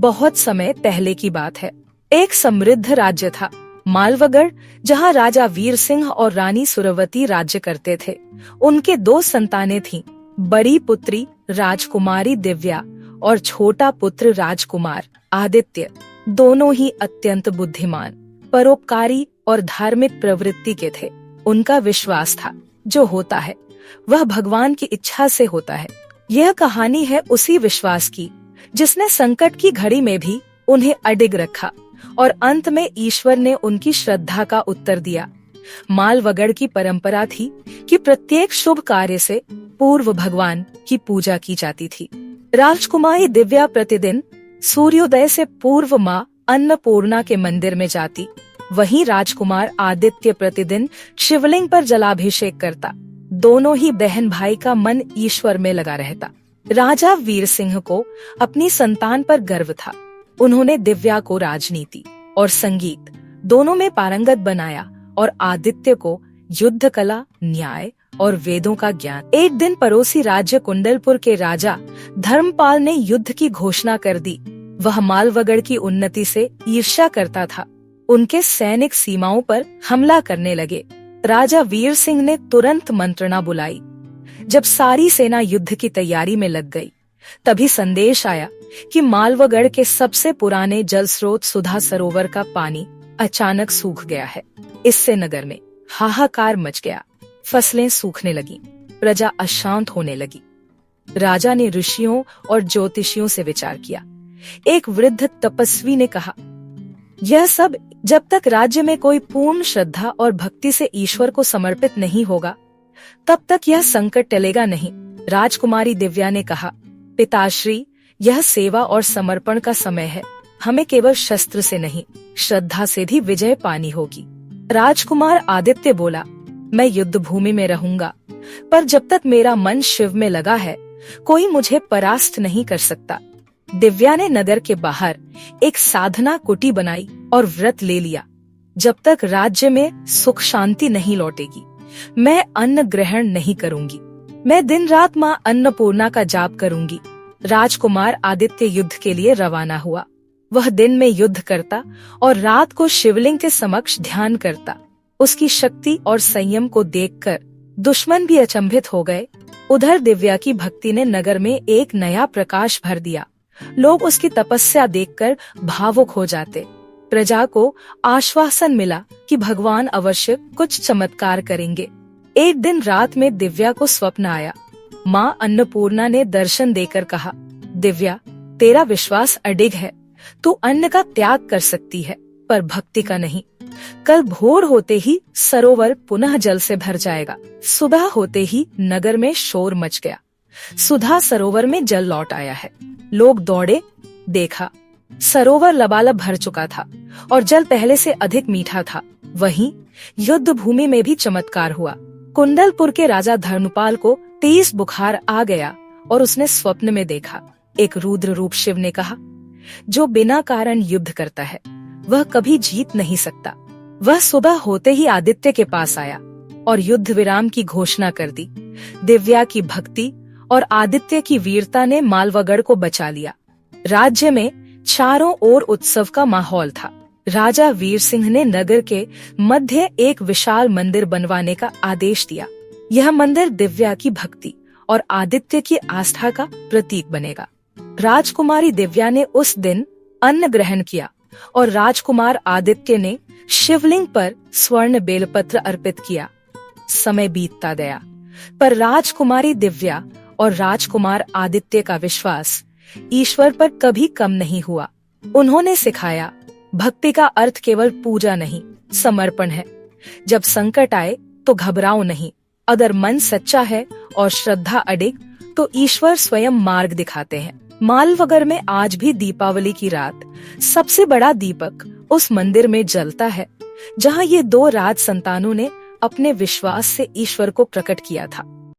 बहुत समय पहले की बात है। एक समृद्ध राज्य था मालवगढ़, जहाँ राजा वीर सिंह और रानी सुरवती राज्य करते थे। उनके 2 संतानें थीं, बड़ी पुत्री राजकुमारी दिव्या और छोटा पुत्र राजकुमार आदित्य। दोनों ही अत्यंत बुद्धिमान, परोपकारी और धार्मिक प्रवृत्ति के थे। उनका विश्वास था, जो होता है वह भगवान की इच्छा से होता है। यह कहानी है उसी विश्वास की जिसने संकट की घड़ी में भी उन्हें अडिग रखा और अंत में ईश्वर ने उनकी श्रद्धा का उत्तर दिया। मालवगढ़ की परंपरा थी कि प्रत्येक शुभ कार्य से पूर्व भगवान की पूजा की जाती थी। राजकुमारी दिव्या प्रतिदिन सूर्योदय से पूर्व माँ अन्नपूर्णा के मंदिर में जाती। वहीं राजकुमार आदित्य प्रतिदिन शिवलिंग पर जलाभिषेक करता। दोनों ही बहन भाई का मन ईश्वर में लगा रहता। राजा वीर सिंह को अपनी संतान पर गर्व था। उन्होंने दिव्या को राजनीति और संगीत दोनों में पारंगत बनाया और आदित्य को युद्ध कला, न्याय और वेदों का ज्ञान। एक दिन पड़ोसी राज्य कुंडलपुर के राजा धर्मपाल ने युद्ध की घोषणा कर दी। वह मालवगढ़ की उन्नति से ईर्ष्या करता था। उनके सैनिक सीमाओं पर हमला करने लगे। राजा वीर सिंह ने तुरंत मंत्रणा बुलाई। जब सारी सेना युद्ध की तैयारी में लग गई, तभी संदेश आया कि मालवगढ़ के सबसे पुराने जल स्रोत सुधा सरोवर का पानी अचानक सूख गया है। इससे नगर में हाहाकार मच गया। फसलें सूखने लगी, प्रजा अशांत होने लगी। राजा ने ऋषियों और ज्योतिषियों से विचार किया। एक वृद्ध तपस्वी ने कहा, यह सब जब तक राज्य में कोई पूर्ण श्रद्धा और भक्ति से ईश्वर को समर्पित नहीं होगा, तब तक यह संकट टलेगा नहीं। राजकुमारी दिव्या ने कहा, पिताश्री, यह सेवा और समर्पण का समय है। हमें केवल शस्त्र से नहीं, श्रद्धा से भी विजय पानी होगी। राजकुमार आदित्य बोला, मैं युद्ध भूमि में रहूंगा, पर जब तक मेरा मन शिव में लगा है, कोई मुझे परास्त नहीं कर सकता। दिव्या ने नगर के बाहर एक साधना कुटी बनाई और व्रत ले लिया। जब तक राज्य में सुख शांति नहीं लौटेगी, मैं अन्न ग्रहण नहीं करूंगी। मैं दिन रात माँ अन्नपूर्णा का जाप करूंगी। राजकुमार आदित्य युद्ध के लिए रवाना हुआ। वह दिन में युद्ध करता और रात को शिवलिंग के समक्ष ध्यान करता। उसकी शक्ति और संयम को देखकर दुश्मन भी अचंभित हो गए। उधर दिव्या की भक्ति ने नगर में एक नया प्रकाश भर दिया। लोग उसकी तपस्या देखकर भावुक हो जाते। प्रजा को आश्वासन मिला कि भगवान अवश्य कुछ चमत्कार करेंगे। एक दिन रात में दिव्या को स्वप्न आया। माँ अन्नपूर्णा ने दर्शन देकर कहा, दिव्या, तेरा विश्वास अडिग है। तू अन्न का त्याग कर सकती है, पर भक्ति का नहीं। कल भोर होते ही सरोवर पुनः जल से भर जाएगा। सुबह होते ही नगर में शोर मच गया। सुधा सरोवर में जल लौट आया है। लोग दौड़े, देखा सरोवर लबालब भर चुका था और जल पहले से अधिक मीठा था। वहीं युद्ध भूमि में भी चमत्कार हुआ। कुंडलपुर के राजा धर्मपाल को तेज बुखार आ गया और उसने स्वप्न में देखा। एक रुद्र रूप शिव ने कहा, जो बिना कारण युद्ध करता है वह कभी जीत नहीं सकता। वह सुबह होते ही आदित्य के पास आया और युद्ध विराम की घोषणा कर दी। दिव्या की भक्ति और आदित्य की वीरता ने मालवगढ़ को बचा लिया। राज्य में चारों ओर उत्सव का माहौल था। राजा वीर सिंह ने नगर के मध्य एक विशाल मंदिर बनवाने का आदेश दिया। यह मंदिर दिव्या की भक्ति और आदित्य की आस्था का प्रतीक बनेगा। राजकुमारी दिव्या ने उस दिन अन्न ग्रहण किया और राजकुमार आदित्य ने शिवलिंग पर स्वर्ण बेलपत्र अर्पित किया। समय बीतता गया, पर राजकुमारी दिव्या और राजकुमार आदित्य का विश्वास ईश्वर पर कभी कम नहीं हुआ। उन्होंने सिखाया, भक्ति का अर्थ केवल पूजा नहीं, समर्पण है। जब संकट आए तो घबराओ नहीं। अगर मन सच्चा है और श्रद्धा अडिग, तो ईश्वर स्वयं मार्ग दिखाते हैं। मालवगढ़ में आज भी दीपावली की रात सबसे बड़ा दीपक उस मंदिर में जलता है, जहाँ ये 2 राज संतानों ने अपने विश्वास से ईश्वर को प्रकट किया था।